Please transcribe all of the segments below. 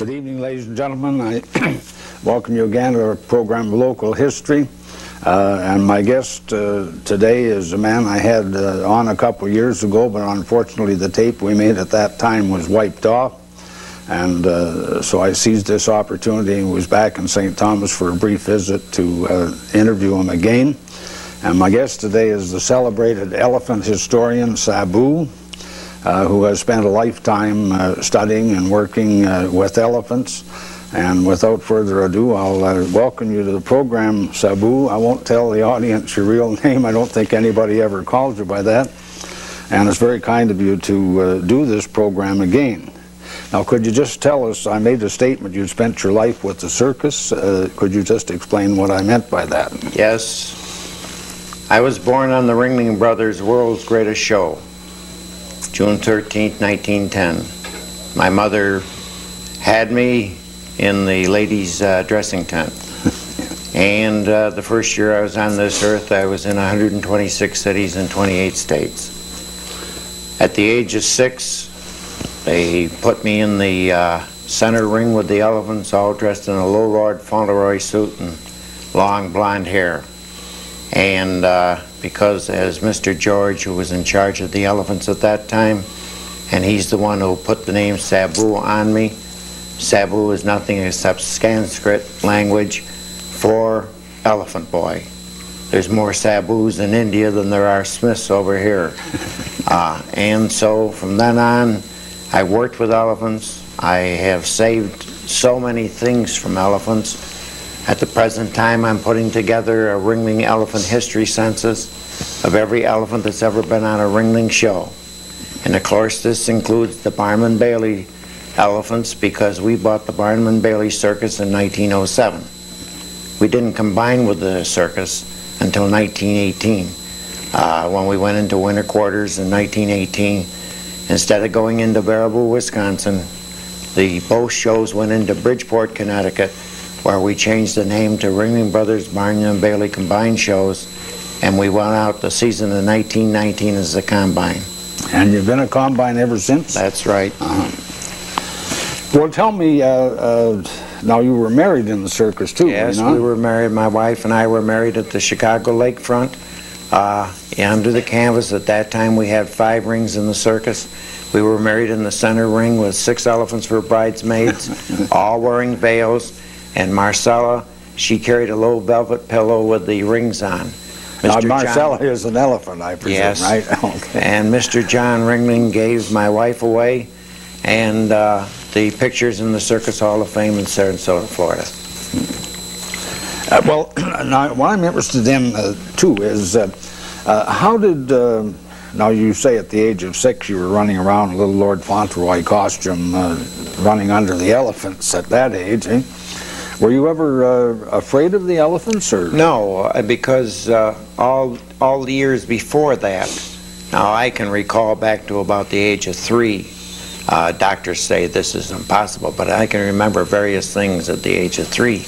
Good evening, ladies and gentlemen. I welcome you again to our program, Local History. And my guest today is a man I had on a couple years ago, but unfortunately the tape we made at that time was wiped off. And so I seized this opportunity and was back in St. Thomas for a brief visit to interview him again. And my guest today is the celebrated elephant historian, Sabu, who has spent a lifetime studying and working with elephants. And without further ado, I'll welcome you to the program, Sabu. I won't tell the audience your real name. I don't think anybody ever called you by that. And it's very kind of you to do this program again. Now, could you just tell us, I made a statement you spent your life with the circus. Could you just explain what I meant by that? Yes. I was born on the Ringling Brothers' World's Greatest Show, June 13th, 1910. My mother had me in the ladies' dressing tent. And the first year I was on this earth, I was in 126 cities and 28 states. At the age of 6, they put me in the center ring with the elephants, all dressed in a low Lord Fauntleroy suit and long blonde hair. And because as Mr. George, who was in charge of the elephants at that time, and he's the one who put the name Sabu on me. Sabu is nothing except Sanskrit language for elephant boy. There's more Sabus in India than there are Smiths over here. And so from then on, I worked with elephants. I have saved so many things from elephants. At the present time, I'm putting together a Ringling Elephant History Census of every elephant that's ever been on a Ringling show. And of course, this includes the Barnum Bailey elephants, because we bought the Barnum Bailey Circus in 1907. We didn't combine with the circus until 1918. When we went into winter quarters in 1918, instead of going into Baraboo, Wisconsin, both shows went into Bridgeport, Connecticut, where we changed the name to Ringling Brothers Barnum Bailey Combined Shows, and we went out the season of 1919 as a combine. And you've been a combine ever since? That's right. Well, tell me, now you were married in the circus too, yes, you know? We were married. My wife and I were married at the Chicago lakefront. Under the canvas, at that time we had 5 rings in the circus. We were married in the center ring with 6 elephants for bridesmaids, all wearing veils. And Marcella, she carried a low velvet pillow with the rings on. Now, Marcella is an elephant, I presume, yes. Right? Okay. And Mr. John Ringling gave my wife away, and the picture's in the Circus Hall of Fame in Sarasota, Florida. Well, now, what I'm interested in, too, is how did, now you say at the age of 6 you were running around in a little Lord Fauntleroy costume, running under the elephants at that age, eh? Were you ever afraid of the elephants, or? No, because all the years before that, now I can recall back to about the age of 3, doctors say this is impossible, but I can remember various things at the age of 3.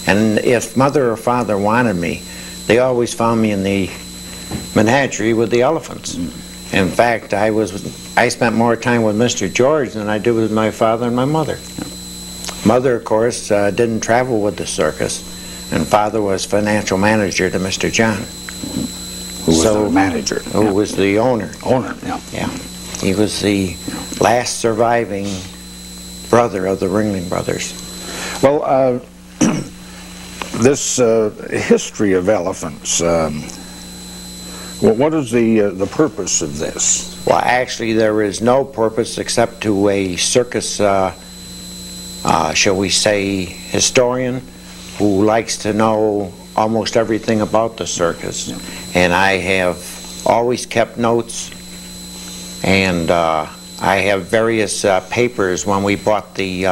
And if mother or father wanted me, they always found me in the menagerie with the elephants. In fact, I spent more time with Mr. George than I did with my father and my mother. Mother, of course, didn't travel with the circus, and father was financial manager to Mr. John. Who was the manager? Who was the owner. Owner, yeah. Yeah. He was the last surviving brother of the Ringling Brothers. Well, this history of elephants, what is the purpose of this? Well, actually, there is no purpose except to a circus shall we say, historian who likes to know almost everything about the circus. Yeah. And I have always kept notes, and I have various papers when we bought the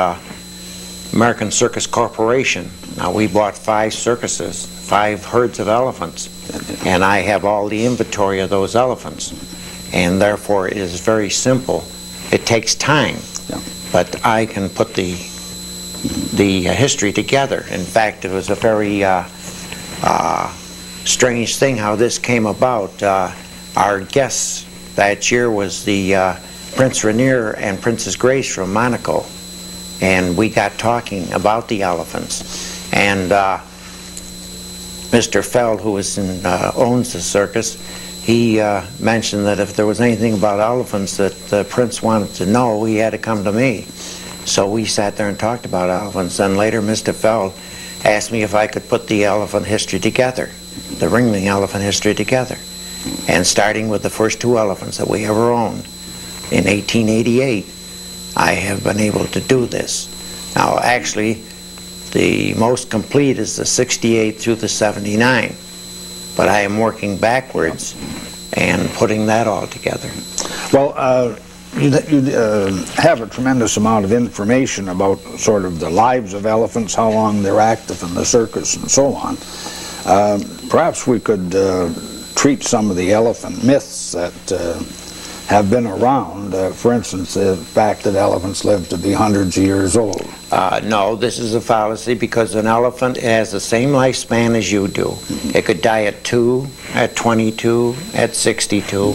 American Circus Corporation. Now, we bought 5 circuses, 5 herds of elephants, and I have all the inventory of those elephants. And therefore, it is very simple. It takes time, yeah, but I can put the history together. In fact, it was a very strange thing how this came about. Our guests that year was the Prince Rainier and Princess Grace from Monaco. and we got talking about the elephants. And Mr. Feld, who owns the circus, he mentioned that if there was anything about elephants that the prince wanted to know, he had to come to me. So we sat there and talked about elephants. Then later Mr. Feld asked me if I could put the elephant history together, the Ringling elephant history together. And starting with the first 2 elephants that we ever owned in 1888, I have been able to do this. Now actually, the most complete is the 68 through the 79. But I am working backwards and putting that all together. Well, you have a tremendous amount of information about sort of the lives of elephants, how long they're active in the circus, and so on. Perhaps we could treat some of the elephant myths that have been around. For instance, the fact that elephants live to be hundreds of years old. No, this is a fallacy, because an elephant has the same lifespan as you do. It could die at 2, at 22, at 62,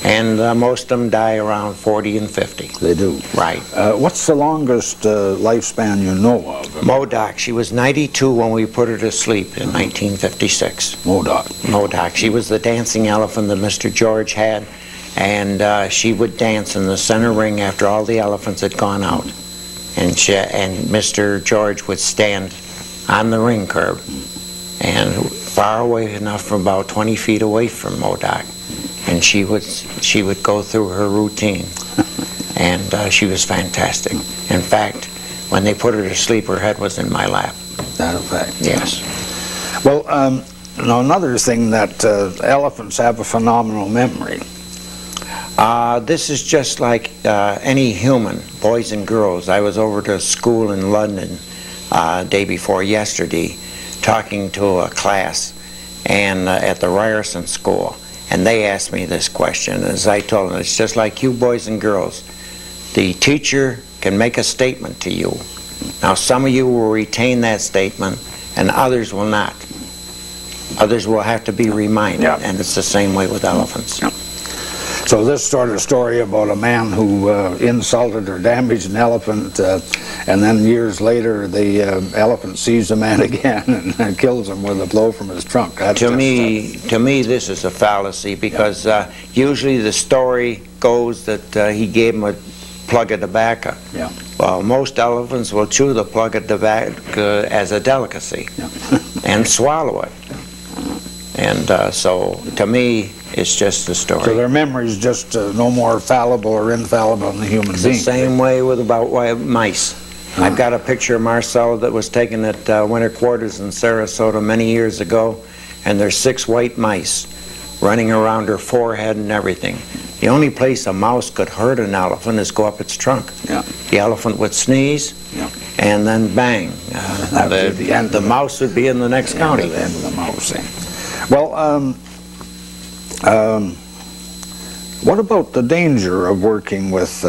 and most of them die around 40 and 50. They do? Right. What's the longest lifespan you know of? Modoc, she was 92 when we put her to sleep in 1956. Modoc. Modoc. She was the dancing elephant that Mr. George had, and she would dance in the center ring after all the elephants had gone out. And Mr. George would stand on the ring curb and far away enough, from about 20 feet away from Modoc, and she would go through her routine, and she was fantastic. In fact, when they put her to sleep, her head was in my lap. That a fact? Yes. Well, now another thing, that elephants have a phenomenal memory. This is just like any human, boys and girls. I was over to a school in London day before yesterday, talking to a class and at the Ryerson School, and they asked me this question. As I told them, it's just like you boys and girls. The teacher can make a statement to you. Now some of you will retain that statement and others will not. Others will have to be reminded, and it's the same way with elephants. So this sort of story about a man who insulted or damaged an elephant, and then years later the elephant sees the man again and kills him with a blow from his trunk. To me, this is a fallacy, because usually the story goes that he gave him a plug of tobacco. Yeah. Well, most elephants will chew the plug of tobacco as a delicacy and swallow it. And so, to me, it's just a story. So their memory is just no more fallible or infallible than the human being. It's the same way with about mice. I've got a picture of Marcella that was taken at winter quarters in Sarasota many years ago, and there's 6 white mice running around her forehead and everything. The only place a mouse could hurt an elephant is go up its trunk. Yeah. The elephant would sneeze, and then bang. The mouse would be in the next county. The end of the mouse. Well, what about the danger of working with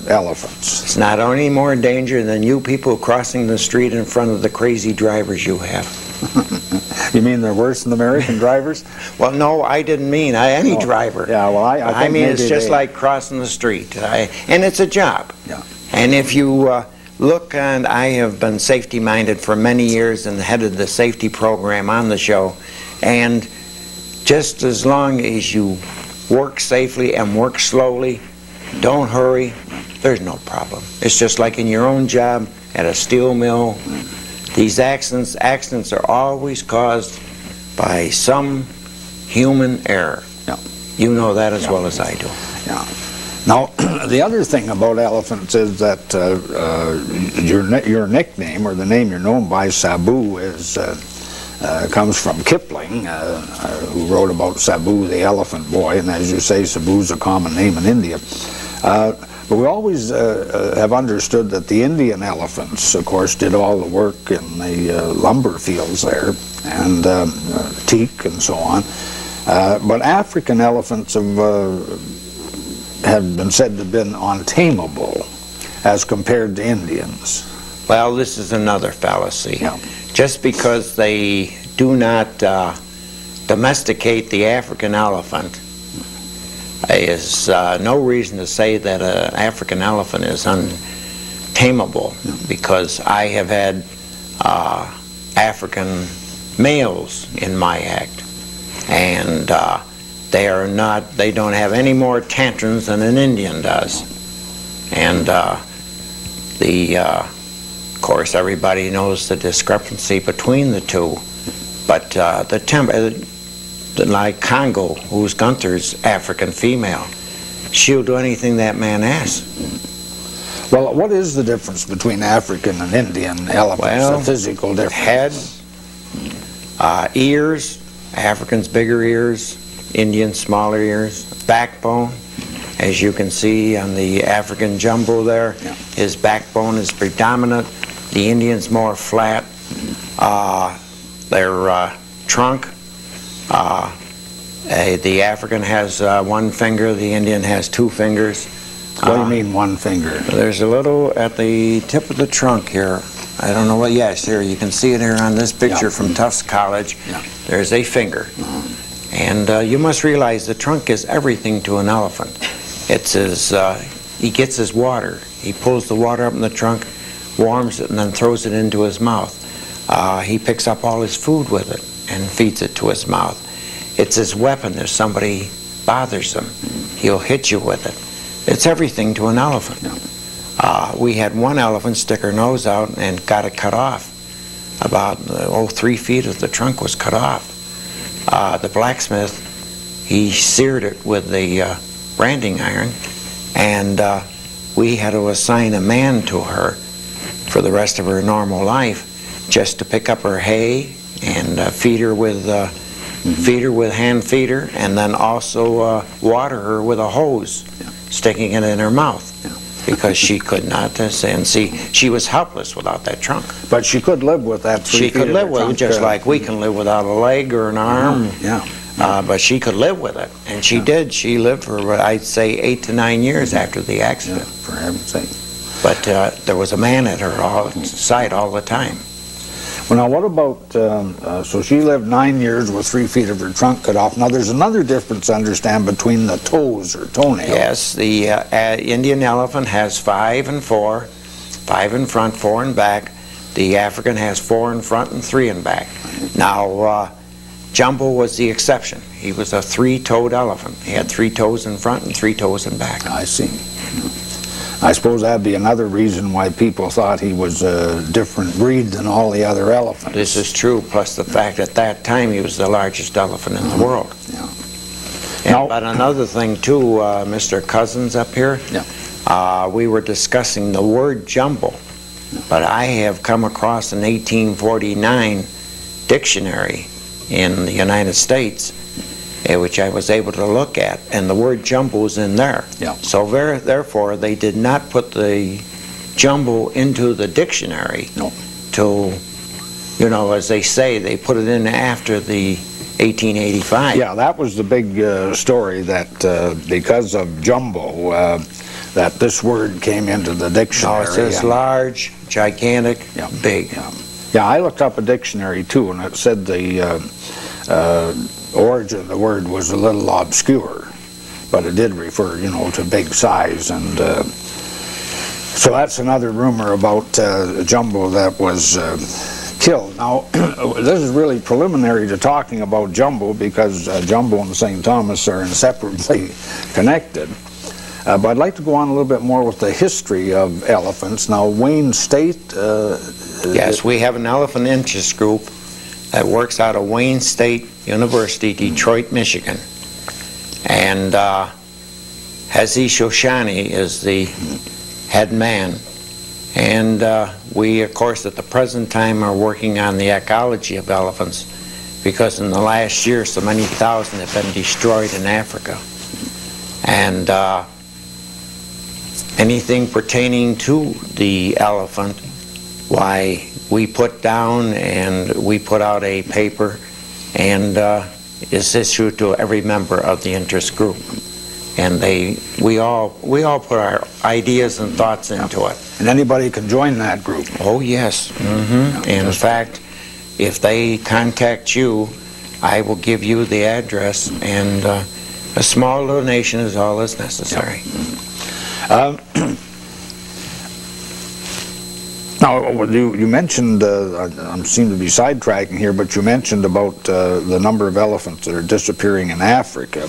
elephants? It's not any more danger than you people crossing the street in front of the crazy drivers you have. You mean they're worse than American drivers? Well, no, I didn't mean any driver. Yeah, well, I mean it's just like crossing the street, and it's a job. Yeah. And if you look, and I have been safety-minded for many years and headed the safety program on the show, and just as long as you work safely and work slowly, don't hurry, there's no problem. It's just like in your own job at a steel mill. These accidents are always caused by some human error. Yeah. You know that as well as I do. Yeah. Now, the other thing about elephants is that your nickname, or the name you're known by, Sabu, comes from Kipling, who wrote about Sabu the elephant boy, and as you say, Sabu's a common name in India. But we always have understood that the Indian elephants, of course, did all the work in the lumber fields there, and teak and so on. But African elephants have been said to have been untamable as compared to Indians. Well, this is another fallacy. Yeah. Just because they do not domesticate the African elephant is no reason to say that an African elephant is untamable. tameable, because I have had African males in my act, and they don't have any more tantrums than an Indian does. And of course, everybody knows the discrepancy between the two, but like Congo, who's Gunther's African female, she'll do anything that man asks. Well, what is the difference between African and Indian elephants? Well, the physical difference. Head, ears, Africans bigger ears, Indians smaller ears, backbone. As you can see on the African jumbo there, yeah. His backbone is predominant. The Indian's more flat. Their trunk, the African has one finger, the Indian has two fingers. What do you mean one finger? There's a little at the tip of the trunk here. I don't know what, yes, here, you can see it here on this picture, yeah. From Tufts College. Yeah. There's a finger. And you must realize the trunk is everything to an elephant. It's his, he gets his water. He pulls the water up in the trunk, warms it, and then throws it into his mouth. He picks up all his food with it and feeds it to his mouth. It's his weapon. If somebody bothers him, he'll hit you with it. It's everything to an elephant. We had one elephant stick her nose out and got it cut off. About 3 feet of the trunk was cut off. The blacksmith, he seared it with the branding iron, and we had to assign a man to her for the rest of her normal life, just to pick up her hay and feed her with hand feeder, and then also water her with a hose, sticking it in her mouth, because she could not, and see, she was helpless without that trunk. But she could live with that 3 feet. She could live with it, just like we can live without a leg or an arm. But she could live with it, and she did. She lived for, I'd say, 8 to 9 years after the accident. For heaven's sake. But there was a man at her side all the time. Well, now what about, so she lived 9 years with 3 feet of her trunk cut off. Now there's another difference to understand between the toes or toenails. Yes, the Indian elephant has 5 and 4, 5 in front, 4 in back. The African has 4 in front and 3 in back. Now, Jumbo was the exception. He was a 3-toed elephant. He had 3 toes in front and 3 toes in back. I see. I suppose that'd be another reason why people thought he was a different breed than all the other elephants. This is true, plus the fact at that time he was the largest elephant in the world. But another thing too, Mr. Cousins up here, we were discussing the word jumbo, but I have come across an 1849 dictionary in the United States, which I was able to look at, and the word jumbo is in there. So therefore, they did not put the jumbo into the dictionary till, you know, as they say, they put it in after the 1885. Yeah, that was the big story, that because of jumbo, that this word came into the dictionary. Oh, it says large, gigantic, big. Yeah, I looked up a dictionary too, and it said the origin of the word was a little obscure, but it did refer, you know, to big size. And so that's another rumor about jumbo that was killed. Now, this is really preliminary to talking about jumbo, because jumbo and St. Thomas are inseparably connected. But I'd like to go on a little bit more with the history of elephants. Now, Wayne State... yes, we have an elephant interest group that works out of Wayne State University, Detroit, Michigan. And Hazi Shoshani is the head man. And we, of course, at the present time are working on the ecology of elephants, because in the last year so many thousand have been destroyed in Africa. And anything pertaining to the elephant, why, we put down and we put out a paper, and is issued to every member of the interest group. And we all put our ideas and thoughts into it. And anybody can join that group? Oh, yes. In fact, if they contact you, I will give you the address, and a small donation is all that's necessary. Now, you mentioned, I seem to be sidetracking here, but you mentioned about the number of elephants that are disappearing in Africa.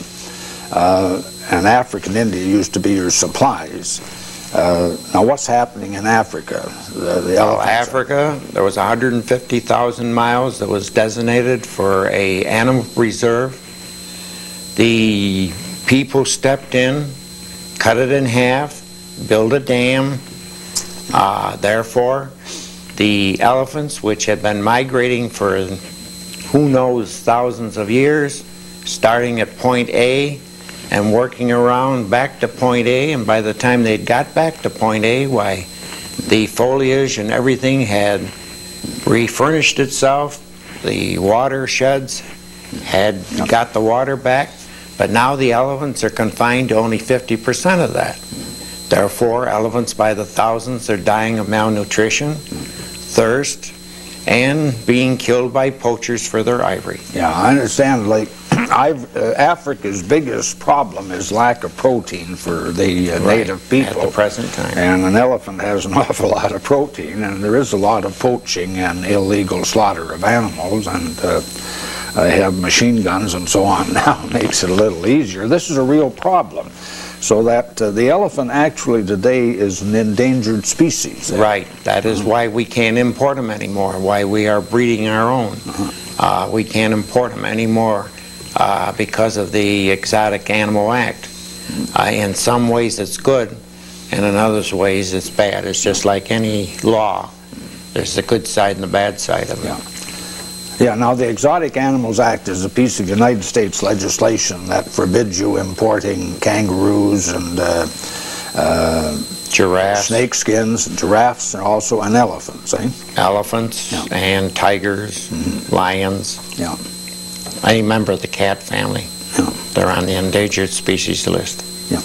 And Africa and India used to be your supplies. Now, what's happening in Africa? Well, Africa, there was 150,000 miles that was designated for an animal reserve. The people stepped in, cut it in half, built a dam. Therefore, the elephants, which had been migrating for who knows thousands of years, starting at point A and working around back to point A, and by the time they'd got back to point A, why, the foliage and everything had refurnished itself. The watersheds had got the water back, but now the elephants are confined to only 50% of that. Therefore, elephants by the thousands are dying of malnutrition, thirst, and being killed by poachers for their ivory. Yeah, I understand. Like, Africa's biggest problem is lack of protein for the native people at the present time. And an elephant has an awful lot of protein, and there is a lot of poaching and illegal slaughter of animals, and they have machine guns and so on now. It makes it a little easier. This is a real problem. So that the elephant actually today is an endangered species. Right. That is why we can't import them anymore, why we are breeding our own. We can't import them anymore because of the Exotic Animal Act. In some ways it's good, and in other ways it's bad. It's just like any law. There's the good side and the bad side of it. Yeah. Yeah, now the Exotic Animals Act is a piece of United States legislation that forbids you importing kangaroos and giraffes, snake skins, giraffes, and also and elephants, eh? Elephants and tigers, lions. Yeah. Any member of the cat family. Yeah. They're on the endangered species list. Yeah.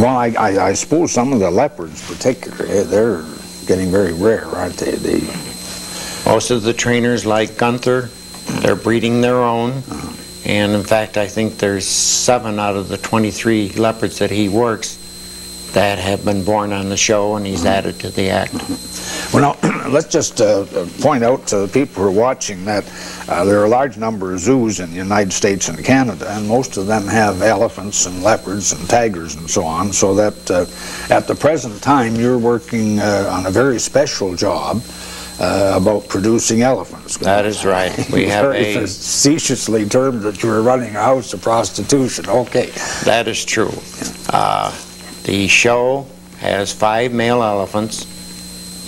Well, I suppose some of the leopards particularly, they're getting very rare, aren't they? Most of the trainers like Gunther, they're breeding their own. And in fact, I think there's 7 out of the 23 leopards that he works that have been born on the show, and he's added to the act. Well, now, let's just point out to the people who are watching that there are a large number of zoos in the United States and Canada, and most of them have elephants and leopards and tigers and so on, so that at the present time you're working on a very special job about producing elephants. That is right. We have very facetiously termed that you were running a house of prostitution. Okay. That is true. The show has 5 male elephants,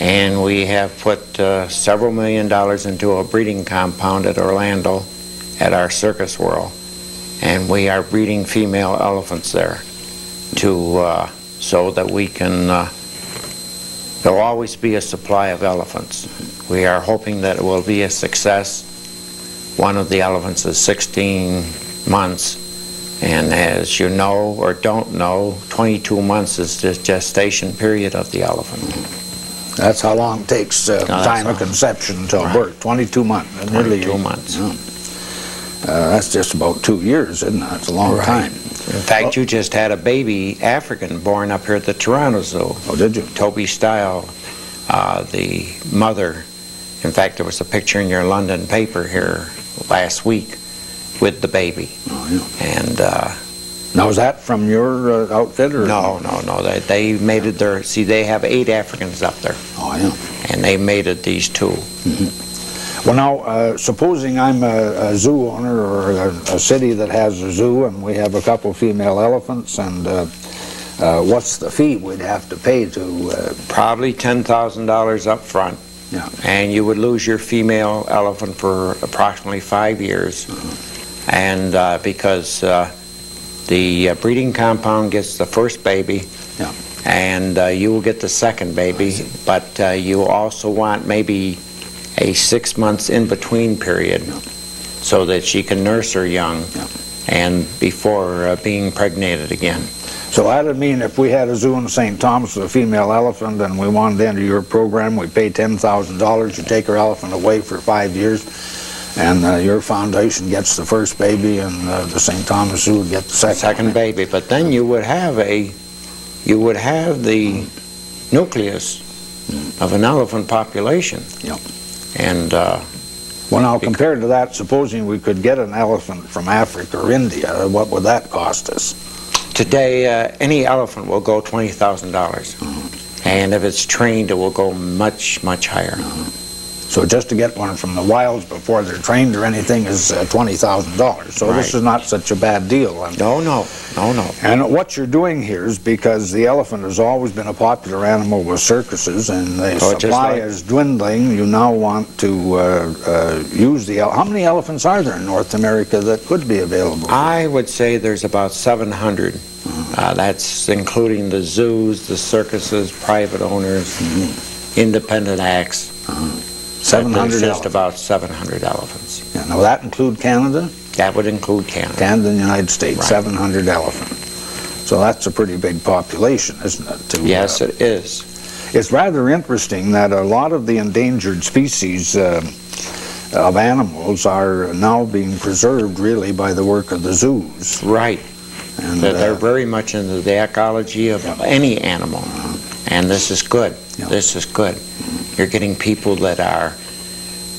and we have put several $1 million into a breeding compound at Orlando at our Circus World, and we are breeding female elephants there to so that we can there will always be a supply of elephants. We are hoping that it will be a success. One of the elephants is 16 months, and as you know or don't know, 22 months is the gestation period of the elephant. That's how long it takes time of conception until birth, 22 months. 22 months. That's just about 2 years, isn't it? That's a long time. In fact, you just had a baby African born up here at the Toronto Zoo. Oh, did you? Toby Style, the mother. In fact, there was a picture in your London paper here last week with the baby. Oh, yeah. And now, is that from your outfit? Or? No. They mated their, see, they have 8 Africans up there. Oh, yeah. And they mated these 2. Well, now, supposing I'm a zoo owner or a city that has a zoo, and we have a couple female elephants, and what's the fee we'd have to pay to... Probably $10,000 up front. Yeah. And you would lose your female elephant for approximately 5 years. And because the breeding compound gets the first baby, and you will get the second baby, but you also want maybe a 6 months in-between period so that she can nurse her young and before being pregnated again. So that would mean if we had a zoo in St. Thomas with a female elephant and we wanted to enter your program, we pay $10,000, you take her elephant away for 5 years, and your foundation gets the first baby, and the St. Thomas Zoo would get the second baby. But then you would have the nucleus of an elephant population. Yep. And well, now, compared to that, supposing we could get an elephant from Africa or India, what would that cost us? today, any elephant will go $20,000. And if it's trained, it will go much, much higher. So just to get one from the wilds before they're trained or anything is $20,000. So this is not such a bad deal. And, no. And what you're doing here is because the elephant has always been a popular animal with circuses, and the supply is dwindling. You now want to use the how many elephants are there in North America that could be available? I would say there's about 700. That's including the zoos, the circuses, private owners, independent acts. 700 There's just elephants. about 700 elephants. Yeah, now, will that include Canada? That would include Canada. Canada and the United States, Right. 700 elephants. So that's a pretty big population, isn't it? Yes, it is. It's rather interesting that a lot of the endangered species of animals are now being preserved, really, by the work of the zoos. Right. And They're very much into the ecology of any animal. And this is good. This is good. You're getting people that are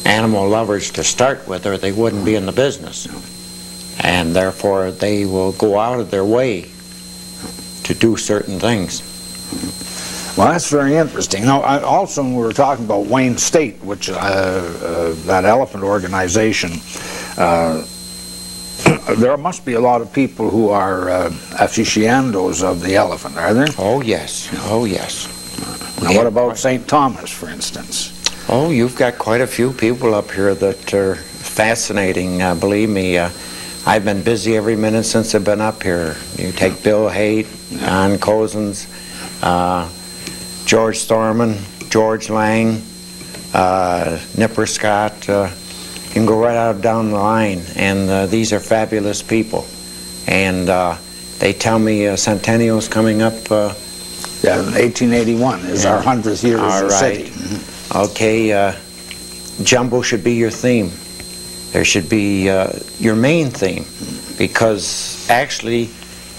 animal lovers to start with, or they wouldn't be in the business. And therefore, they will go out of their way to do certain things. Well, that's very interesting. Now, also, when we were talking about Wayne State, which that elephant organization, there must be a lot of people who are aficionados of the elephant, are there? Oh, yes. Oh, yes. Now, what about St. Thomas, for instance? Oh, you've got quite a few people up here that are fascinating. Believe me, I've been busy every minute since I've been up here. You take Bill Haight, Don Cozens, George Thorman, George Lang, Nipper Scott. You can go right out down the line, and these are fabulous people. And they tell me Centennial's coming up. Yeah, 1881 is our 100th year as a city. Okay, Jumbo should be your theme. There should be your main theme, because actually,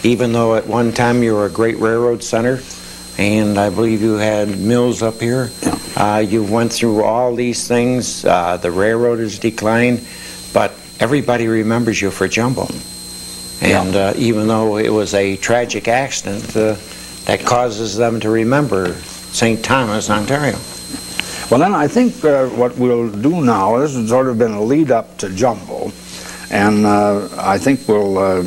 even though at one time you were a great railroad center, and I believe you had mills up here, you went through all these things. The railroad has declined, but everybody remembers you for Jumbo. And even though it was a tragic accident, that causes them to remember St. Thomas, Ontario. Well, then I think what we'll do now, this has sort of been a lead up to Jumbo, and I think we'll,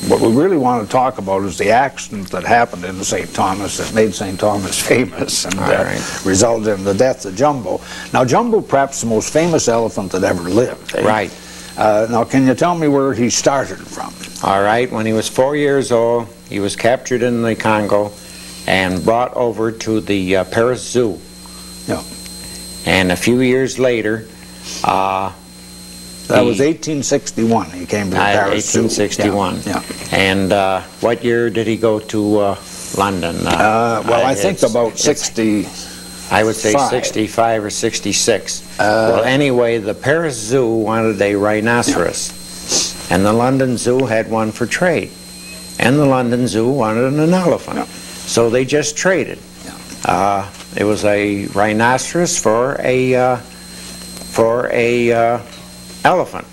what we really want to talk about is the accident that happened in St. Thomas that made St. Thomas famous and resulted in the death of Jumbo. Now, Jumbo, perhaps the most famous elephant that ever lived. Right. Now, can you tell me where he started from? All right. When he was 4 years old, he was captured in the Congo and brought over to the Paris Zoo. Yeah. And a few years later, that was 1861. He came to the Paris Zoo. 1861. Yeah. And what year did he go to London? Well, I think about 60. I would say 65 or 66. Well, anyway, the Paris Zoo wanted a rhinoceros, and the London Zoo had one for trade, and the London Zoo wanted an elephant. So they just traded. It was a rhinoceros for a elephant,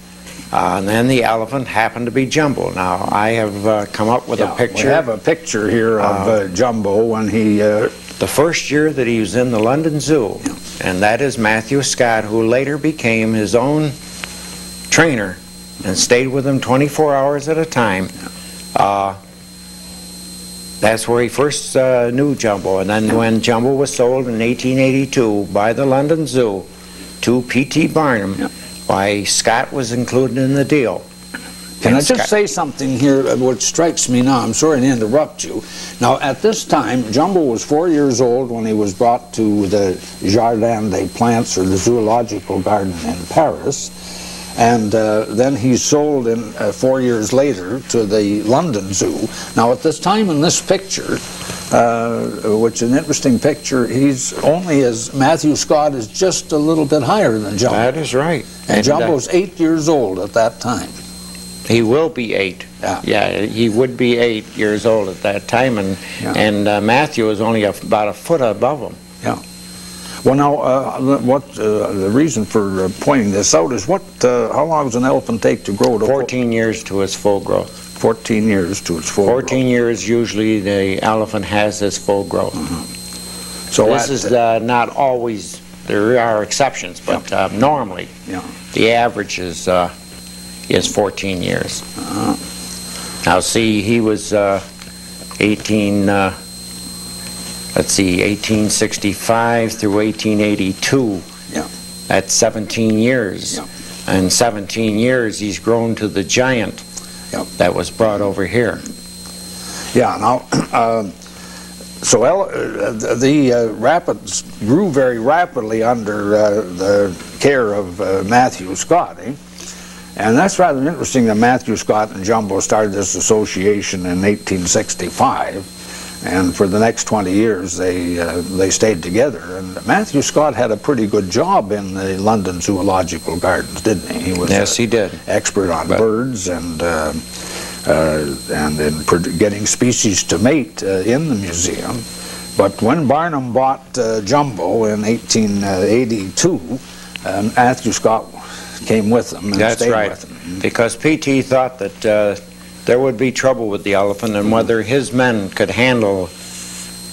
and then the elephant happened to be Jumbo. Now I have come up with a picture. We have a picture here of Jumbo when he. The first year that he was in the London Zoo, and that is Matthew Scott, who later became his own trainer and stayed with him 24 hours at a time. That's where he first knew Jumbo. And then when Jumbo was sold in 1882 by the London Zoo to P.T. Barnum, why, Scott was included in the deal. Can I just say something here which strikes me now? I'm sorry to interrupt you. Now, at this time, Jumbo was 4 years old when he was brought to the Jardin des Plantes, or the Zoological Garden in Paris. And then he's sold 4 years later to the London Zoo. Now, at this time in this picture, which is an interesting picture, he's only Matthew Scott is just a little bit higher than Jumbo. That is right. And Jumbo's 8 years old at that time. He will be 8. Yeah, he would be 8 years old at that time, and Matthew was only about a foot above him. Yeah. Well, now, the reason for pointing this out is how long does an elephant take to grow to 14 years to its full growth. 14 years to its full growth. 14 years usually the elephant has its full growth. So this is not always, there are exceptions, but normally the average is 14 years. Now see, he was 1865 through 1882. Yeah. That's 17 years. Yeah. In 17 years, he's grown to the giant that was brought over here. Yeah, now, the rapids grew very rapidly under the care of Matthew Scott, eh? And that's rather interesting that Matthew Scott and Jumbo started this association in 1865. And for the next 20 years, they stayed together. And Matthew Scott had a pretty good job in the London Zoological Gardens, didn't he? He was he did. Expert on birds and in getting species to mate in the museum. But when Barnum bought Jumbo in 1882, Matthew Scott came with them and stayed with them. Because P.T. thought that there would be trouble with the elephant, and whether his men could handle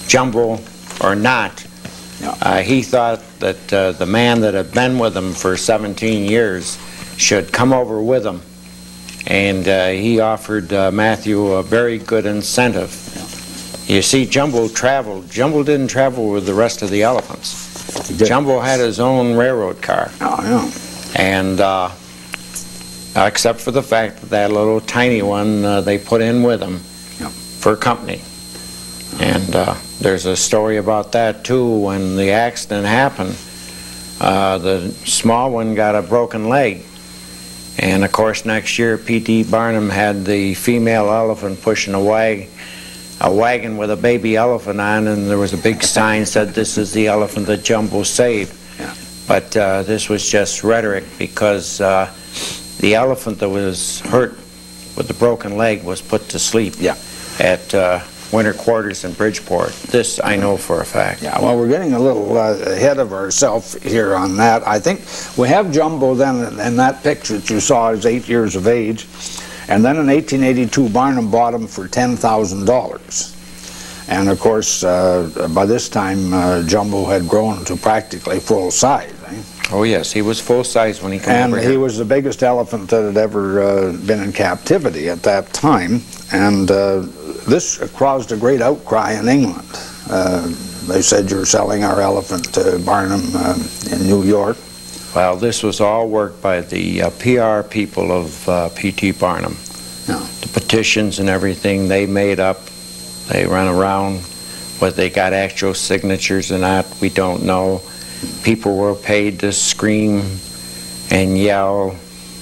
Jumbo or not, he thought that the man that had been with him for 17 years should come over with him. And he offered Matthew a very good incentive. You see, Jumbo traveled. Jumbo didn't travel with the rest of the elephants. Jumbo had his own railroad car. And except for the fact that that little tiny one they put in with him for company. And there's a story about that too. When the accident happened, the small one got a broken leg. And of course next year P.T. Barnum had the female elephant pushing a wagon with a baby elephant on, and there was a big sign said, "This is the elephant that Jumbo saved." But this was just rhetoric, because the elephant that was hurt with the broken leg was put to sleep at winter quarters in Bridgeport. This I know for a fact. Yeah, well, we're getting a little ahead of ourselves here on that. I think we have Jumbo then in that picture that you saw is 8 years of age. And then in 1882, Barnum bought him for $10,000. And of course, by this time, Jumbo had grown to practically full size. Eh? Oh yes, he was full size when he came over here. And he was the biggest elephant that had ever been in captivity at that time. And this caused a great outcry in England. They said, "You're selling our elephant to Barnum in New York." Well, this was all worked by the PR people of P.T. Barnum. The petitions and everything they made up, they ran around. Whether they got actual signatures or not, we don't know. People were paid to scream and yell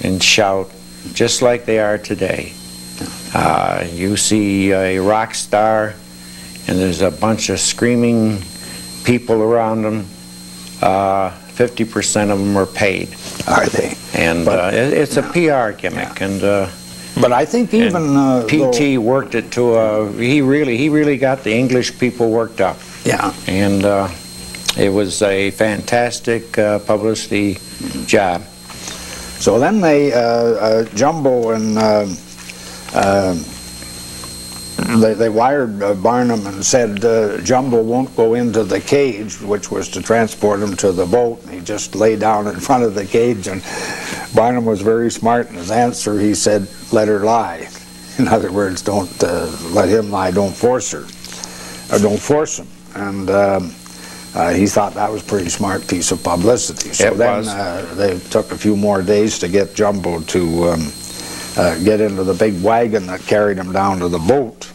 and shout, just like they are today. You see a rock star, and there's a bunch of screaming people around them. 50% of them are paid. Are they? And it's a PR gimmick. And but I think even P.T. worked it to he really got the English people worked up. Yeah. And it was a fantastic publicity job. So then they Jumbo and they wired Barnum and said Jumbo won't go into the cage, which was to transport him to the boat. And he just lay down in front of the cage, and Barnum was very smart in his answer. He said, "Let her lie." In other words, don't let him lie, don't force her, or don't force him. And he thought that was a pretty smart piece of publicity. So then they took a few more days to get Jumbo to get into the big wagon that carried him down to the boat.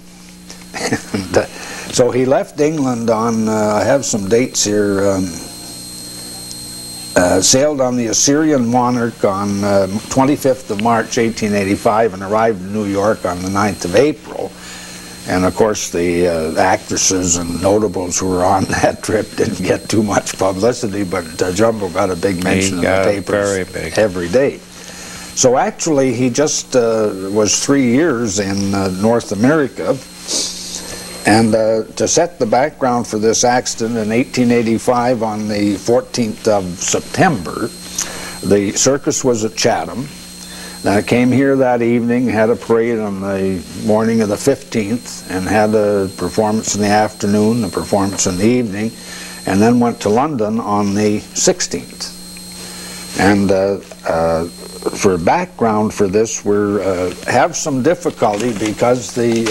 And, so he left England on, I have some dates here, sailed on the Assyrian Monarch on 25th of March 1885 and arrived in New York on the 9th of April. And of course the actresses and notables who were on that trip didn't get too much publicity, but Jumbo got a big mention in the papers every day. So actually, he just was 3 years in North America. And to set the background for this accident, in 1885, on the 14th of September, the circus was at Chatham. Came here that evening, had a parade on the morning of the 15th, and had a performance in the afternoon, a performance in the evening, and then went to London on the 16th. And for background for this, we have some difficulty because the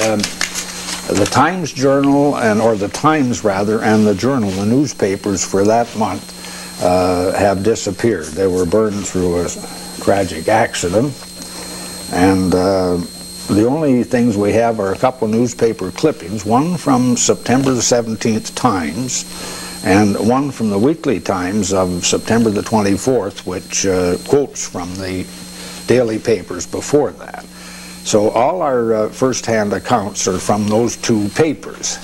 Times Journal, or the Times rather, and the Journal, the newspapers for that month, have disappeared. They were burned through a tragic accident, and the only things we have are a couple newspaper clippings, one from September the 17th Times, and one from the Weekly Times of September the 24th, which quotes from the daily papers before that. So all our first-hand accounts are from those two papers.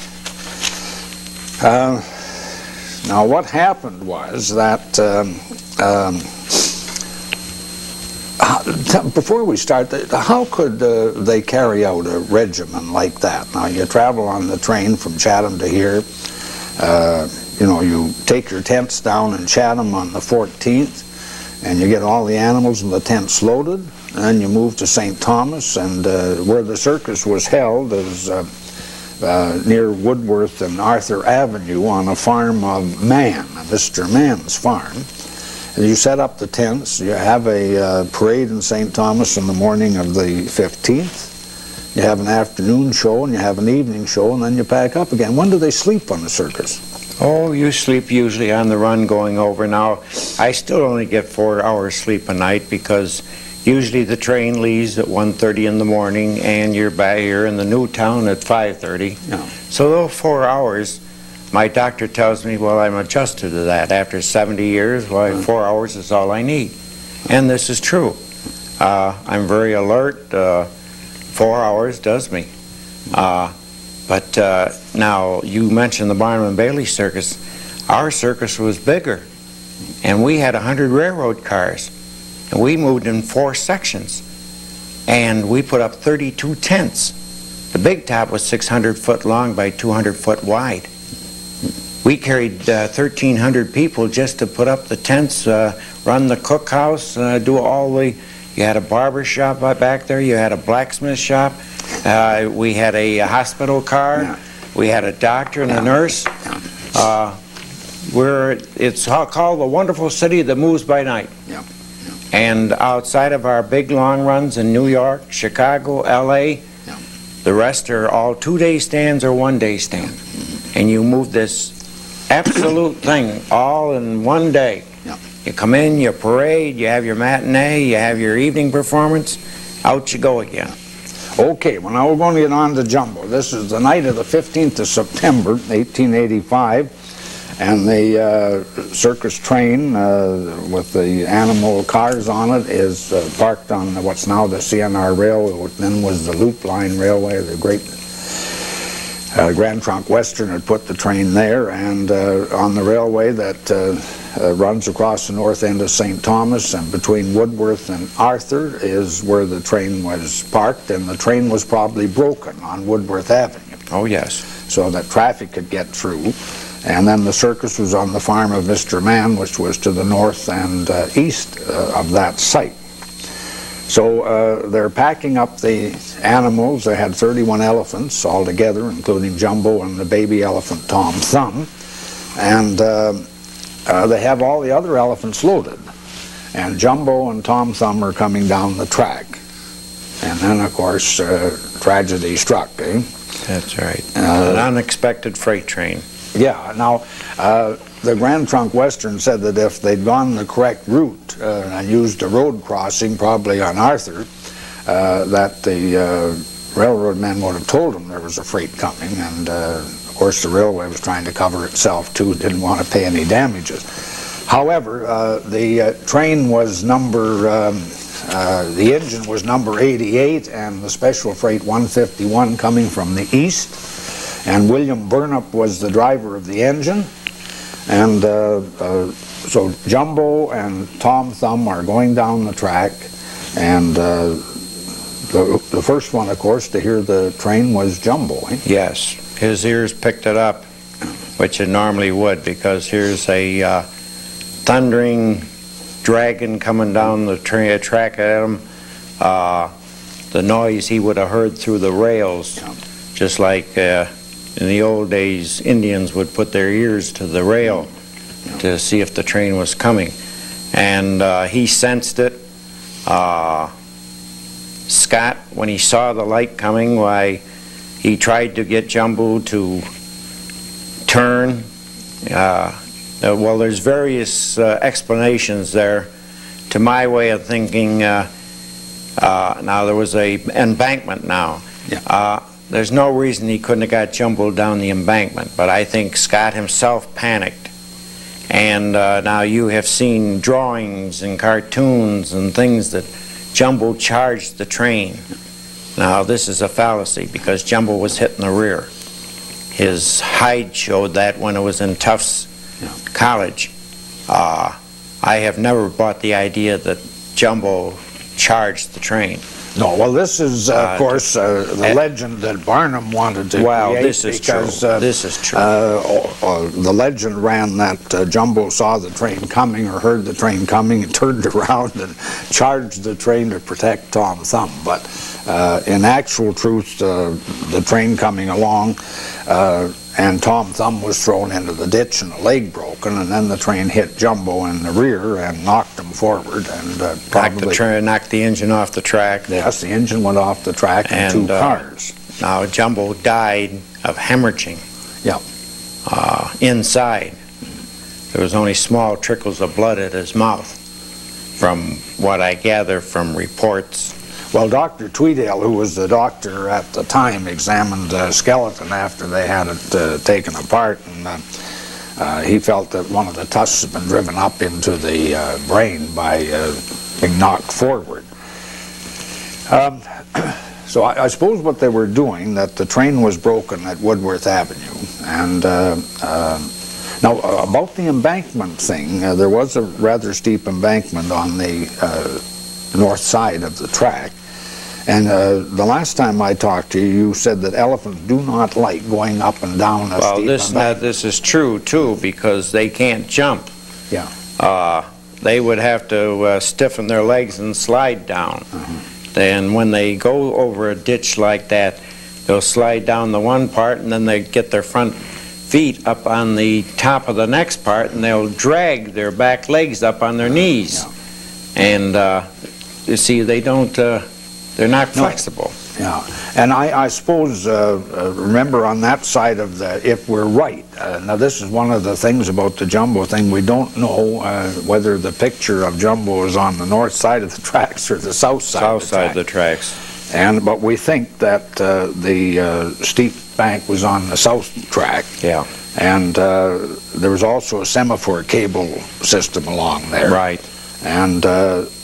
Now what happened was that, before we start, how could they carry out a regimen like that? Now you travel on the train from Chatham to here. You know, you take your tents down in Chatham on the 14th, and you get all the animals and the tents loaded, and then you move to St. Thomas, and where the circus was held is near Woodworth and Arthur Avenue on a farm of Mann, Mr. Mann's farm. And you set up the tents, you have a parade in St. Thomas in the morning of the 15th, you have an afternoon show, and you have an evening show, and then you pack up again. When do they sleep on the circus? Oh, you sleep usually on the run going over. Now, I still only get 4 hours sleep a night because usually the train leaves at 1:30 in the morning, and you're back here in the new town at 5:30. Yeah. So those 4 hours, my doctor tells me, well, I'm adjusted to that. After 70 years, well, 4 hours is all I need. And this is true. I'm very alert. 4 hours does me. But now, you mentioned the Barnum and Bailey circus. Our circus was bigger, and we had 100 railroad cars, and we moved in 4 sections, and we put up 32 tents. The big top was 600 foot long by 200 foot wide. We carried 1,300 people just to put up the tents, run the cookhouse, do all the... You had a barber shop back there, you had a blacksmith shop, we had a hospital car, yeah. We had a doctor and a nurse. It's called the wonderful city that moves by night. Yeah. Yeah. And outside of our big long runs in New York, Chicago, LA, yeah. The rest are all 2-day stands or 1-day stands. And you move this absolute thing all in one day. Yeah. You come in, you parade, you have your matinee, you have your evening performance, out you go again. Okay, well now we're going to get on to Jumbo. This is the night of the 15th of September, 1885, and the circus train with the animal cars on it is parked on what's now the CNR Railway, what then was the Loop Line Railway, the great Grand Trunk Western had put the train there, and on the railway that runs across the north end of St. Thomas, and between Woodworth and Arthur is where the train was parked, and the train was probably broken on Woodworth Avenue. Oh, yes. So that traffic could get through. And then the circus was on the farm of Mr. Mann, which was to the north and east of that site. So they're packing up the animals. They had 31 elephants altogether, including Jumbo and the baby elephant Tom Thumb. And they have all the other elephants loaded. And Jumbo and Tom Thumb are coming down the track. And then, of course, tragedy struck, eh? That's right. An unexpected freight train. Yeah. Now, the Grand Trunk Western said that if they'd gone the correct route and used a road crossing, probably on Arthur, that the railroad men would have told them there was a freight coming, and of course the railway was trying to cover itself too, didn't want to pay any damages. However, the train was the engine was number 88, and the special freight 151 coming from the east, and William Burnup was the driver of the engine. And so Jumbo and Tom Thumb are going down the track. And the first one, of course, to hear the train was Jumbo. Eh? Yes, his ears picked it up, which it normally would, because here's a thundering dragon coming down the track at him. The noise he would have heard through the rails, just like in the old days, Indians would put their ears to the rail to see if the train was coming. And he sensed it. Scott, when he saw the light coming, why, he tried to get Jumbo to turn. Well, there's various explanations there. To my way of thinking, now there was a embankment now. Yeah. There's no reason he couldn't have got Jumbo down the embankment, but I think Scott himself panicked. And now you have seen drawings and cartoons and things that Jumbo charged the train. Now this is a fallacy, because Jumbo was hit in the rear. His hide showed that when it was in Tufts College. I have never bought the idea that Jumbo charged the train. No, well, this is, of course, the legend that Barnum wanted to create. This is because, true. This is true. The legend ran that Jumbo saw the train coming or heard the train coming and turned around and charged the train to protect Tom Thumb. But in actual truth, the train coming along, and Tom Thumb was thrown into the ditch and a leg broken, and then the train hit Jumbo in the rear and knocked him forward, and probably knocked the engine off the track. Yes, the engine went off the track and two cars. Now Jumbo died of hemorrhaging. Yeah. Inside. There was only small trickles of blood at his mouth, from what I gather from reports. Well, Dr. Tweedale, who was the doctor at the time, examined the skeleton after they had it taken apart, and he felt that one of the tusks had been driven up into the brain by being knocked forward. So I suppose what they were doing, that the train was broken at Woodworth Avenue, and now about the embankment thing, there was a rather steep embankment on the north side of the track. And the last time I talked to you, you said that elephants do not like going up and down a steep embankment. This is true, too, because they can't jump. Yeah. They would have to stiffen their legs and slide down. And when they go over a ditch like that, they'll slide down the one part, and then they get their front feet up on the top of the next part, and they'll drag their back legs up on their knees. Yeah. And you see, they don't... they're not flexible. Yeah, and I suppose, remember on that side of the, if we're right, now this is one of the things about the Jumbo thing, we don't know whether the picture of Jumbo is on the north side of the tracks or the south side of the tracks. But we think that the steep bank was on the south track. Yeah. And there was also a semaphore cable system along there. Right. And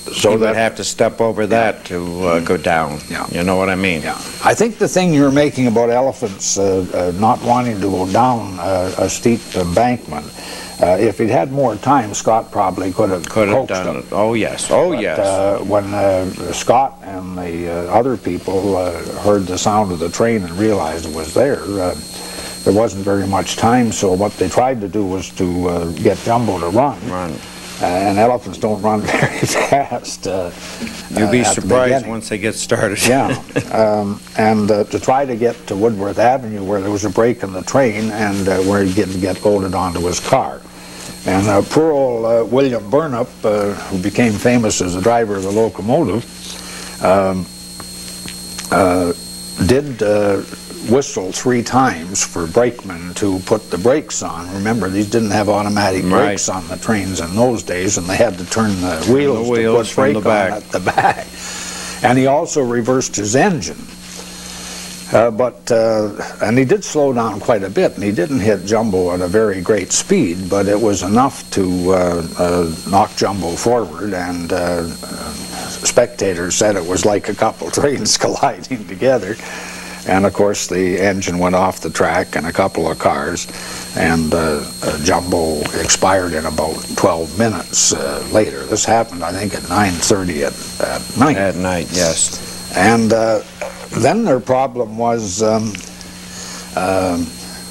so you would have to step over that to go down. Yeah. You know what I mean? Yeah. I think the thing you're making about elephants not wanting to go down a steep embankment, if he'd had more time, Scott probably could have done it. Oh yes. Oh yes. When Scott and the other people heard the sound of the train and realized it was there, there wasn't very much time. So what they tried to do was to get Jumbo to run. And elephants don't run very fast. You'd be surprised once they get started. Yeah, and to try to get to Woodworth Avenue, where there was a break in the train, and where he didn't get loaded onto his car. And poor old William Burnup, who became famous as the driver of the locomotive, did whistle 3 times for brakemen to put the brakes on. Remember, these didn't have automatic brakes on the trains in those days, and they had to turn the wheels to put brake on at the back. And he also reversed his engine. And he did slow down quite a bit, and he didn't hit Jumbo at a very great speed, but it was enough to knock Jumbo forward, and spectators said it was like a couple trains colliding together. And of course the engine went off the track and a couple of cars, and Jumbo expired in about 12 minutes later. This happened, I think, at 9:30 at night. At night, yes. And then their problem was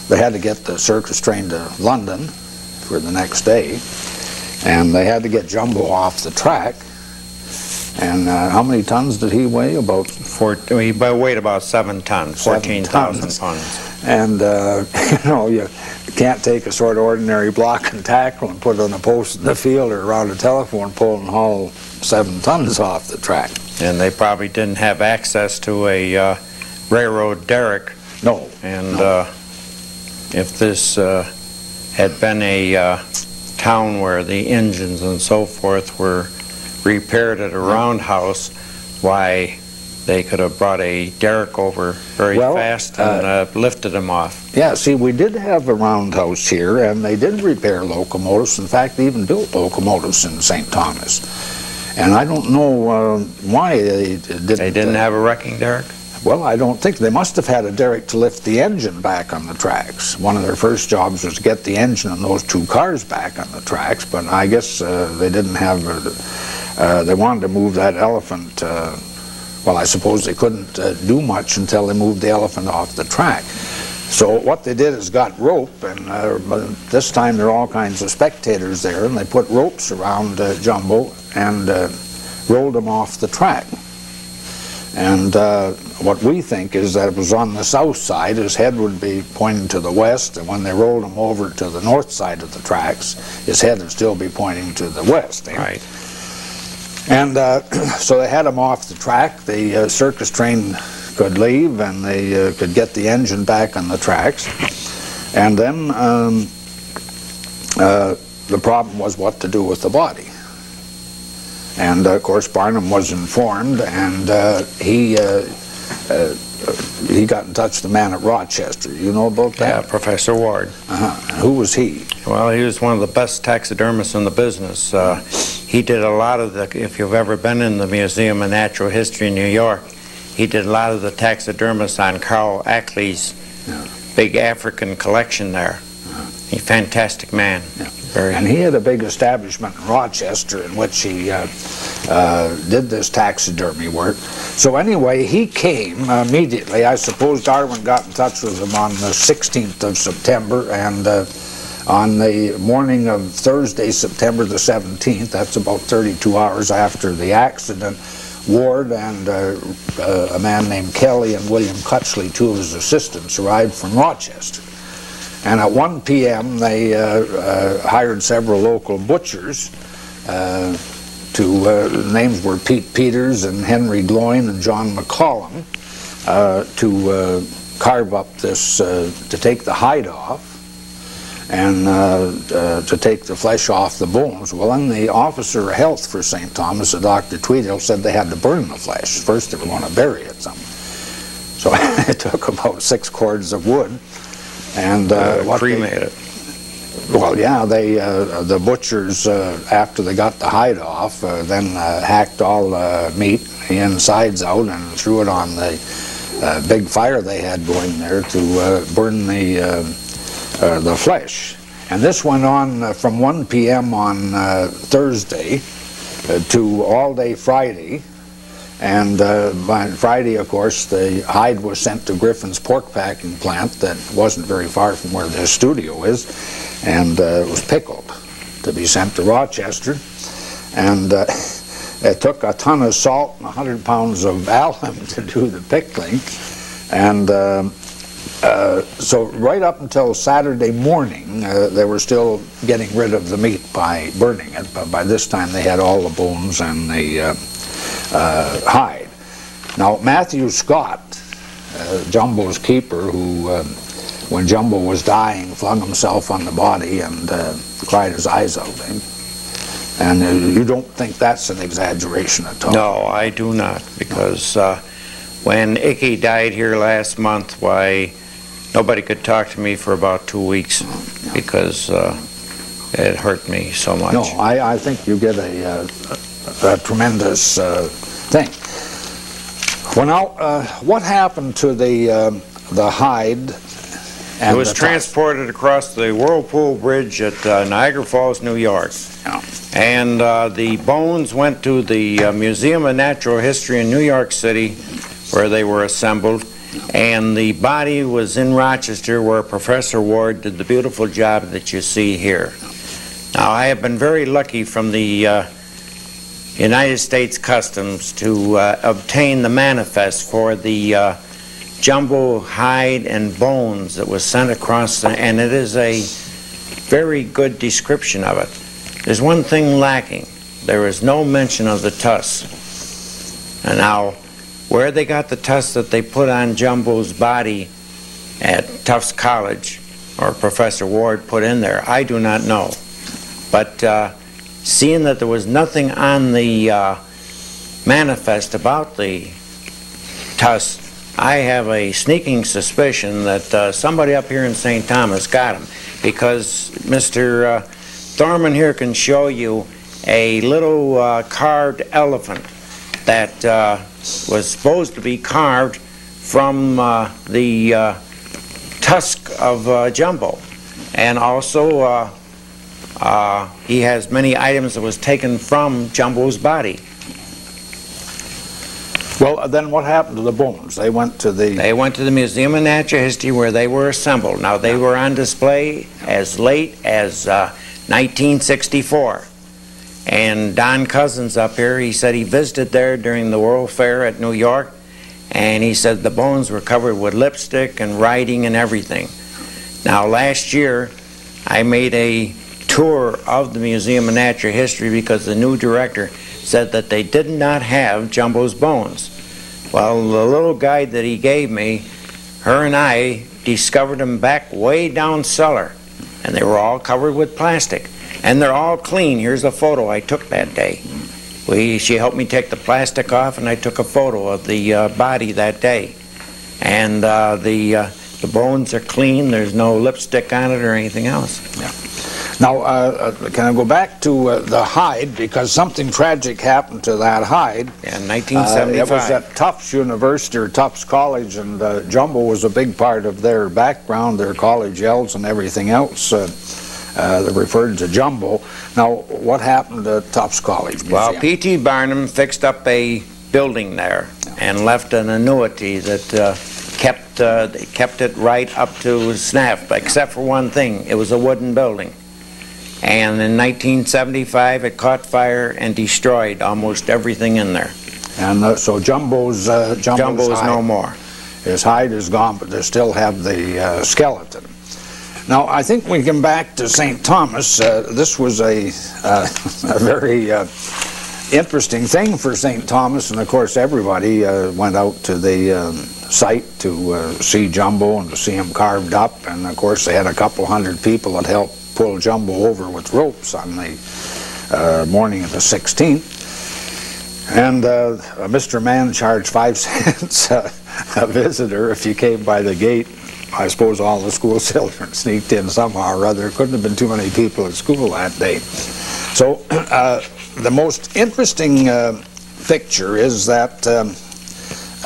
they had to get the circus train to London for the next day, and they had to get Jumbo off the track. And how many tons did he weigh? About he weighed about 7 tons, 14,000 pounds. And you know, you can't take a sort of ordinary block and tackle and put it on a post in the field or around a telephone pole and haul 7 tons off the track. And they probably didn't have access to a railroad derrick. No. And if this had been a town where the engines and so forth were repaired at a roundhouse, why, they could have brought a derrick over very fast and lifted them off. Yeah, see, we did have a roundhouse here, and they did repair locomotives. In fact, they even built locomotives in St. Thomas. And I don't know why they didn't. They didn't have a wrecking derrick? Well, I don't think. They must have had a derrick to lift the engine back on the tracks. One of their first jobs was to get the engine and those 2 cars back on the tracks, but I guess they didn't have, they wanted to move that elephant. Well, I suppose they couldn't do much until they moved the elephant off the track. So what they did is got rope, and this time there are all kinds of spectators there, and they put ropes around Jumbo and rolled him off the track. And what we think is that it was on the south side. His head would be pointing to the west, and when they rolled him over to the north side of the tracks, his head would still be pointing to the west. Right. And so they had him off the track. The circus train could leave, and they could get the engine back on the tracks. And then the problem was what to do with the body. And of course Barnum was informed, and he got in touch with the man at Rochester. You know about that? Yeah, Professor Ward. Who was he? Well, he was one of the best taxidermists in the business. He did a lot of the, if you've ever been in the Museum of Natural History in New York, he did a lot of the taxidermists on Carl Ackley's big African collection there. He's a fantastic man. Yeah. And he had a big establishment in Rochester in which he did this taxidermy work. So anyway, he came immediately. I suppose Darwin got in touch with him on the 16th of September, and on the morning of Thursday, September the 17th, that's about 32 hours after the accident, Ward and a man named Kelly and William Cutchley, 2 of his assistants, arrived from Rochester. And at 1 p.m. they hired several local butchers. The names were Pete Peters and Henry Gloin and John McCollum, to carve up this, to take the hide off and to take the flesh off the bones. Well, then the officer of health for St. Thomas, Dr. Tweedale, said they had to burn the flesh. First they were going to bury it somewhere. So it took about 6 cords of wood. And cremate it. Well, yeah, the butchers, after they got the hide off, then hacked all the meat, the insides out, and threw it on the big fire they had going there to burn the flesh. And this went on from 1 p.m. on Thursday to all day Friday. And by Friday, of course, the hide was sent to Griffin's pork packing plant that wasn't very far from where the studio is, and it was pickled to be sent to Rochester. And it took a ton of salt and 100 pounds of alum to do the pickling. And so right up until Saturday morning, they were still getting rid of the meat by burning it, but by this time they had all the bones and the hide. Now, Matthew Scott, Jumbo's keeper, who, when Jumbo was dying, flung himself on the body and cried his eyes out. And you don't think that's an exaggeration at all? No, I do not, because when Icky died here last month, why, nobody could talk to me for about 2 weeks because it hurt me so much. No, I think you get a tremendous thing. Well, now, what happened to the hide? It was transported across the Whirlpool Bridge at Niagara Falls, New York. Yeah. And the bones went to the Museum of Natural History in New York City, where they were assembled. And the body was in Rochester, where Professor Ward did the beautiful job that you see here. Now, I have been very lucky from the United States Customs to obtain the manifest for the jumbo hide and bones that was sent across, and it is a very good description of it. There's one thing lacking. There is no mention of the tusks. And now, where they got the tusks that they put on Jumbo's body at Tufts College, or Professor Ward put in there, I do not know. But seeing that there was nothing on the manifest about the tusks, I have a sneaking suspicion that somebody up here in St. Thomas got them, because Mr. Thorman here can show you a little carved elephant that was supposed to be carved from the tusk of Jumbo. And also he has many items that was taken from Jumbo's body. Well, then what happened to the bones? They went to the... They went to the Museum of Natural History, where they were assembled. Now, they were on display as late as 1964. And Don Cousins up here, he said he visited there during the World Fair at New York, and he said the bones were covered with lipstick and writing and everything. Now, last year, I made a tour of the Museum of Natural History because the new director said that they did not have Jumbo's bones. Well, the little guide that he gave me, her and I discovered them back way down cellar, and they were all covered with plastic. And they're all clean. Here's a photo I took that day. She helped me take the plastic off, and I took a photo of the body that day. And the bones are clean. There's no lipstick on it or anything else. Yeah. Now, can I go back to the hide, because something tragic happened to that hide. Yeah, in 1975. It was at Tufts University, or Tufts College, and Jumbo was a big part of their background, their college yells and everything else. They referred to Jumbo. Now, what happened at Tufts College Museum? Well, P.T. Barnum fixed up a building there and left an annuity that kept it right up to snap, except for one thing. It was a wooden building. And in 1975, it caught fire and destroyed almost everything in there. And so Jumbo's Jumbo's no more. His hide is gone, but they still have the skeleton. Now, I think we come back to St. Thomas. This was a very interesting thing for St. Thomas, and of course everybody went out to the site to see Jumbo and to see him carved up, and of course they had a couple hundred people that helped pull Jumbo over with ropes on the morning of the 16th. And Mr. Mann charged 5 cents a visitor if you came by the gate. I suppose all the school children sneaked in somehow or other. Couldn't have been too many people at school that day. So the most interesting picture is that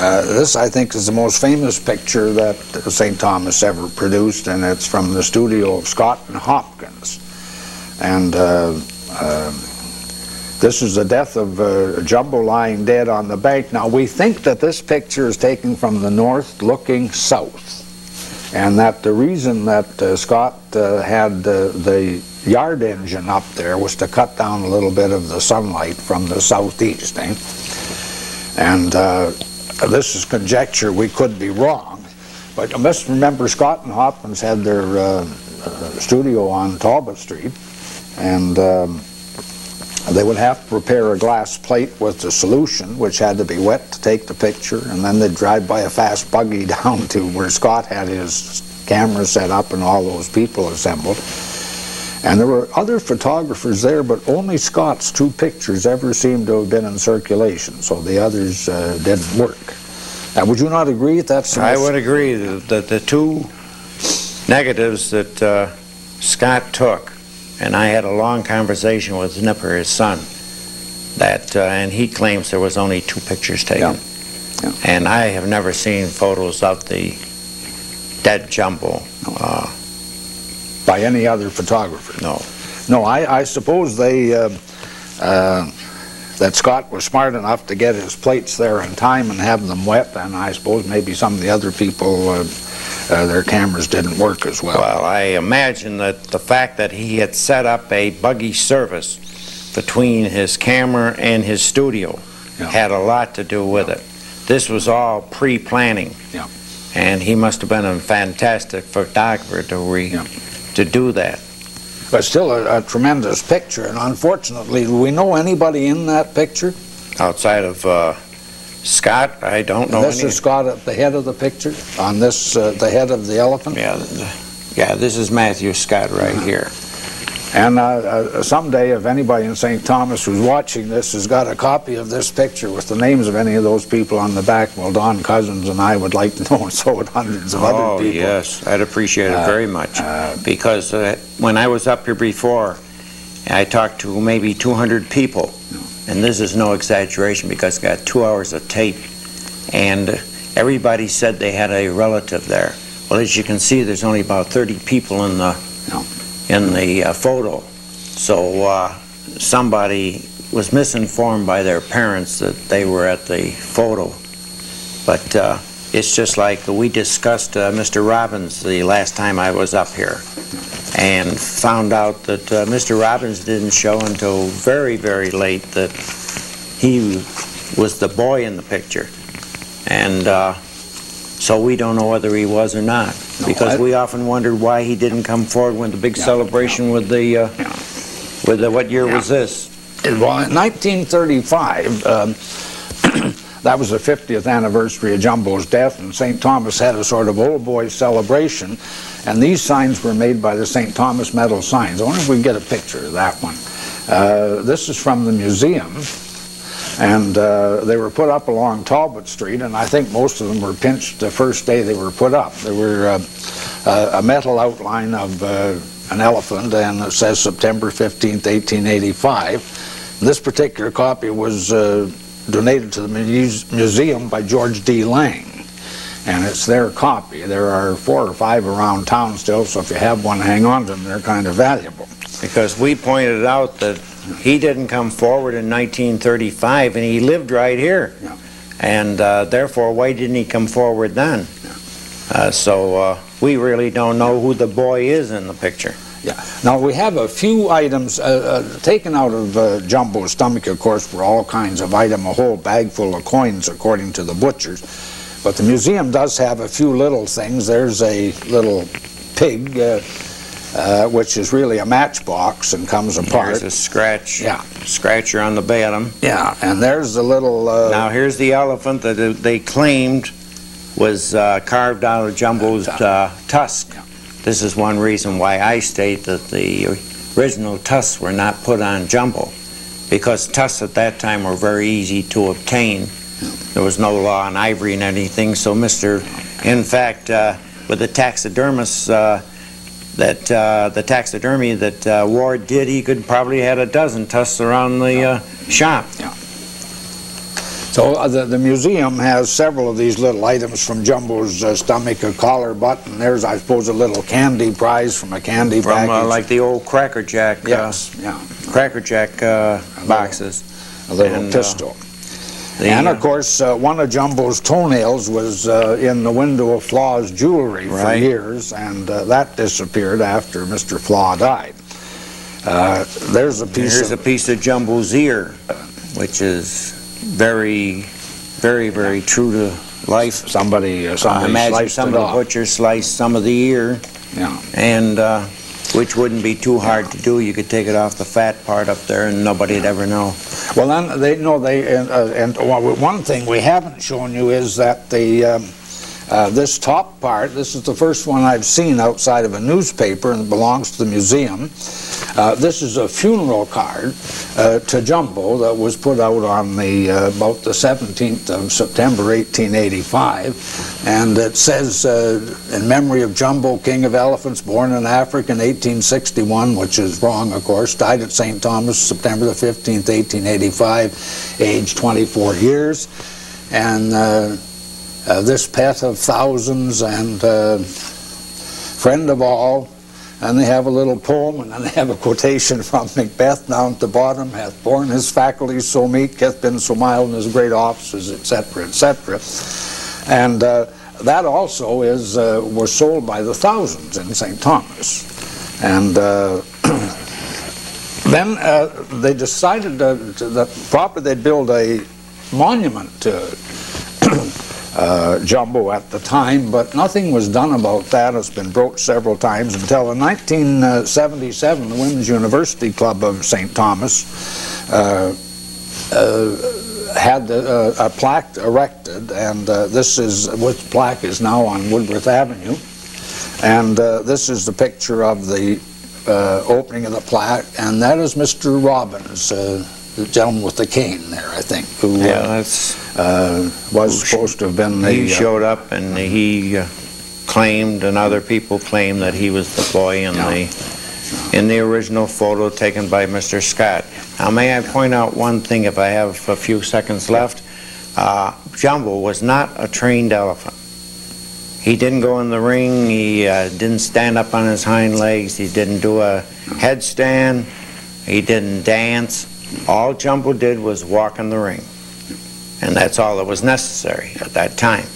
this, I think, is the most famous picture that St. Thomas ever produced, and it's from the studio of Scott and Hopkins. And this is the death of Jumbo lying dead on the bank. Now, we think that this picture is taken from the north looking south, and that the reason that Scott had the yard engine up there was to cut down a little bit of the sunlight from the southeast. And this is conjecture. We could be wrong, but you must remember Scott and Hopkins had their studio on Talbot Street, and they would have to prepare a glass plate with the solution, which had to be wet to take the picture, and then they'd drive by a fast buggy down to where Scott had his camera set up and all those people assembled. And there were other photographers there, but only Scott's 2 pictures ever seemed to have been in circulation, so the others didn't work. Would you not agree that's... I would agree that the 2 negatives that Scott took, and I had a long conversation with Nipper, his son, that, and he claims there was only 2 pictures taken. Yeah. Yeah. And I have never seen photos of the dead Jumbo. By any other photographer? No. No, I suppose they, that Scott was smart enough to get his plates there in time and have them wet, and I suppose maybe some of the other people, their cameras didn't work as well. Well, I imagine that the fact that he had set up a buggy service between his camera and his studio had a lot to do with it. This was all pre-planning, and he must have been a fantastic photographer to do that. But still a tremendous picture, and unfortunately, do we know anybody in that picture? Outside of Scott, I don't know. This is Scott at the head of the picture, on this, the head of the elephant? Yeah, this is Matthew Scott right here. And someday, if anybody in St. Thomas who's watching this has got a copy of this picture with the names of any of those people on the back, well, Don Cousins and I would like to know, and so would hundreds of other people. Oh, yes, I'd appreciate it very much. Because when I was up here before, I talked to maybe 200 people. And this is no exaggeration, because I got 2 hours of tape. And everybody said they had a relative there. Well, as you can see, there's only about 30 people in the photo. So somebody was misinformed by their parents that they were at the photo. But it's just like we discussed Mr. Robbins the last time I was up here, and found out that Mr. Robbins didn't show until very, very late that he was the boy in the picture. And so we don't know whether he was or not, because we often wondered why he didn't come forward with the big celebration with the, what year was this? Well, in 1935, that was the 50th anniversary of Jumbo's death, and St. Thomas had a sort of old boy celebration, and these signs were made by the St. Thomas metal signs. I wonder if we can get a picture of that one. This is from the museum, and they were put up along Talbot Street, and I think most of them were pinched the first day they were put up. There were a metal outline of an elephant, and it says September 15th, 1885. This particular copy was donated to the museum by George D. Lang, and it's their copy. There are 4 or 5 around town still, so if you have one, hang on to them. They're kind of valuable. Because we pointed out that he didn't come forward in 1935, and he lived right here. And therefore, why didn't he come forward then? So we really don't know who the boy is in the picture. Now, we have a few items taken out of Jumbo's stomach, of course, were all kinds of items, a whole bag full of coins, according to the butchers. But the museum does have a few little things. There's a little pig, which is really a matchbox and comes apart. There's a scratcher on the bottom. Yeah, and there's the little... now, here's the elephant that they claimed was carved out of Jumbo's tusk. This is one reason why I state that the original tusks were not put on Jumbo, because tusks at that time were very easy to obtain. There was no law on ivory and anything, so in fact, with the taxidermists, the taxidermy that Ward did, he could probably had a dozen tusks around the shop. So the museum has several of these little items from Jumbo's stomach, a collar button. There's, I suppose, a little candy prize from a candy package. From like the old Cracker Jack, Cracker Jack boxes. A little pistol. And of course, one of Jumbo's toenails was in the window of Flaw's jewelry for years, and that disappeared after Mr. Flaw died. There's a piece of Jumbo's ear, which is very, very true to life. Somebody I imagine some of the butchers sliced some of the ear, and which wouldn't be too hard to do. You could take it off the fat part up there, and nobody'd ever know. Well, then and one thing we haven't shown you is that this top part, this is the first one I've seen outside of a newspaper, and it belongs to the museum. This is a funeral card to Jumbo that was put out on about the 17th of September 1885, and it says, in memory of Jumbo, King of Elephants, born in Africa in 1861, which is wrong, of course, died at St. Thomas September the 15th, 1885, age 24 years. and this pet of thousands and friend of all. And they have a little poem, and then they have a quotation from Macbeth down at the bottom: hath borne his faculties so meek, hath been so mild in his great offices, etc., etc. And that also is was sold by the thousands in St. Thomas. And then they decided that probably they'd build a monument to Jumbo at the time, but nothing was done about that. It's been broached several times until in 1977 the Women's University Club of St. Thomas had a plaque erected, and which plaque is now on Woodworth Avenue, and this is the picture of the opening of the plaque, and that is Mr. Robbins, the gentleman with the cane there, I think, who was supposed to have been the... He showed up, and he claimed, and other people claimed, that he was the boy in the original photo taken by Mr. Scott. Now, may I point out one thing, if I have a few seconds left? Jumbo was not a trained elephant. He didn't go in the ring, he didn't stand up on his hind legs, he didn't do a headstand, he didn't dance. All Jumbo did was walk in the ring, and that's all that was necessary at that time.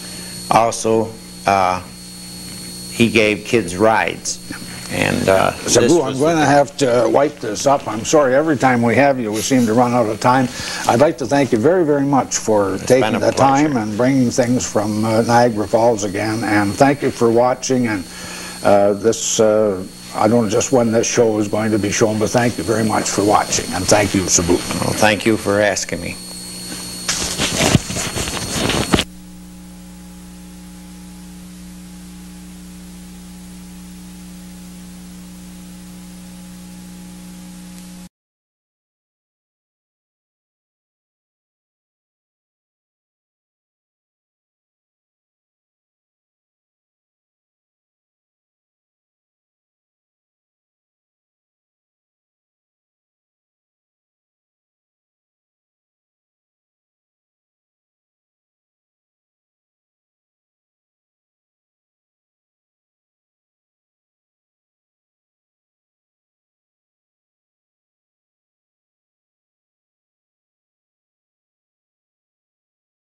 Also, he gave kids rides. And Sabu, I'm going to have to wipe this up. I'm sorry, every time we have you, we seem to run out of time. I'd like to thank you very, very much for taking the time and bringing things from Niagara Falls again. And thank you for watching. And I don't know just when this show is going to be shown, but thank you very much for watching. And thank you, Sabu. Well, thank you for asking me.